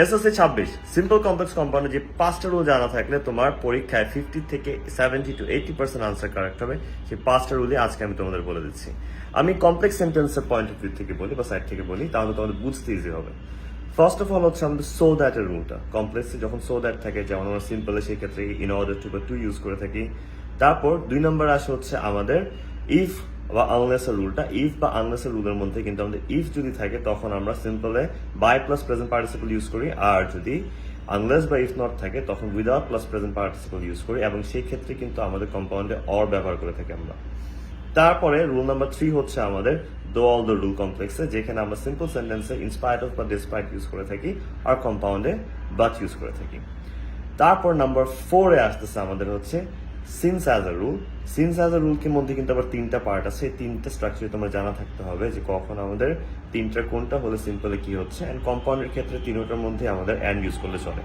SSC 26 simple complex কম্পাউন্ডে যে 5টা rule জানা থাকলে তোমার পরীক্ষায় 50 থেকে 70 to 80% আনসার কারেক্ট হবে। সেই 5টা রুলই আজকে আমি তোমাদের বলে দিচ্ছি। আমি কমপ্লেক্স সেন্টেন্সের পয়েন্ট অফ ভিউ থেকে বলি বা সাইড থেকে বলি, তাহলে তোমাদের বুঝতে ইজি হবে। ফার্স্ট অফ অল হচ্ছে আমাদের সো দ্যাট এর রুলটা। কমপ্লেক্সে যখন সো দ্যাট থাকে, যেমন আমরা সিম্পলে সেই ক্ষেত্রে ইন অর্ডার টু বা টু ইউজ করে থাকি। তারপর 2 নম্বর আসে হচ্ছে আমাদের ইফ বা আনলেস এর রুলটা। ইফ বা আনলেস এর রুলের মধ্যে কিন্তু আমাদের ইফ যদি থাকে তখন আমরা সিম্পলে by plus present participle use করি, আর যদি আনলেস বা ইফ নট থাকে তখন without plus present participle use করি, এবং সেই ক্ষেত্রে কিন্তু আমাদের কম্পাউন্ডে অর ব্যবহার করে থাকি আমরা। তারপরে রুল নাম্বার 3 হচ্ছে আমাদের দো অল দ্য রুল কমপ্লেক্সে, যেখানে আমরা সিম্পল সেন্টেন্সে ইনস্পাইট অফ বা ডিসপাইট ইউজ করে থাকি, আর কম্পাউন্ডে বাট ইউজ করে থাকি। তারপর নাম্বার 4 এ আসতেছে আমাদের হচ্ছে since as a rule. Since as a রুলকে মধ্যে কিন্তু আবার 3টা পার্ট আছে। 3টা স্ট্রাকচার তোমার জানা থাকতে হবে যে কখন আমাদের 3টার কোনটা হলে সিম্পলে কি হচ্ছে, এন্ড কম্পাউন্ডের ক্ষেত্রে 3টার মধ্যে আমাদের অ্যান্ড ইউজ করলে চলে।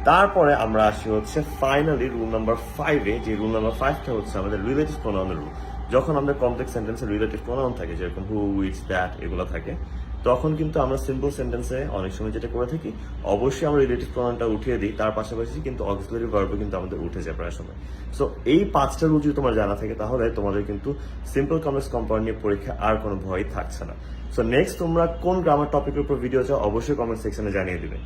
তারপরে আমরা আসি হচ্ছে ফাইনালি রুল নাম্বার 5 এ, যে রুল নাম্বার 5টা হচ্ছে আমাদের রিলেটিভ প্রোনাউনের রুল। যখন আমাদের কমপ্লেক্স সেন্টেন্সে রিলেটিভ প্রোনাউন থাকে, যেরকম হু, উইচ, দ্যাট এগুলো থাকে, তখন কিন্তু আমরা সিম্পল সেন্টেন্সে অনেক সময় যেটা করে থাকি, অবশ্যই আমরা রিলেটিভ প্রোনাউনটা উঠিয়ে দিই, তার পাশাপাশি কিন্তু অক্সিলারি ভার্বও কিন্তু আমাদের উঠে যায় প্রায় সময়। সো এই 5টা রুল যদি তোমার জানা থাকে, তাহলে তোমাদের কিন্তু সিম্পল কমপ্লেক্স কম্পাউন্ড নিয়ে পরীক্ষা আর কোনো ভয় থাকছে না। সো নেক্সট তোমরা কোন গ্রামার টপিকের উপর ভিডিও চাও, অবশ্যই কমেন্ট সেকশনে জানিয়ে দিবে।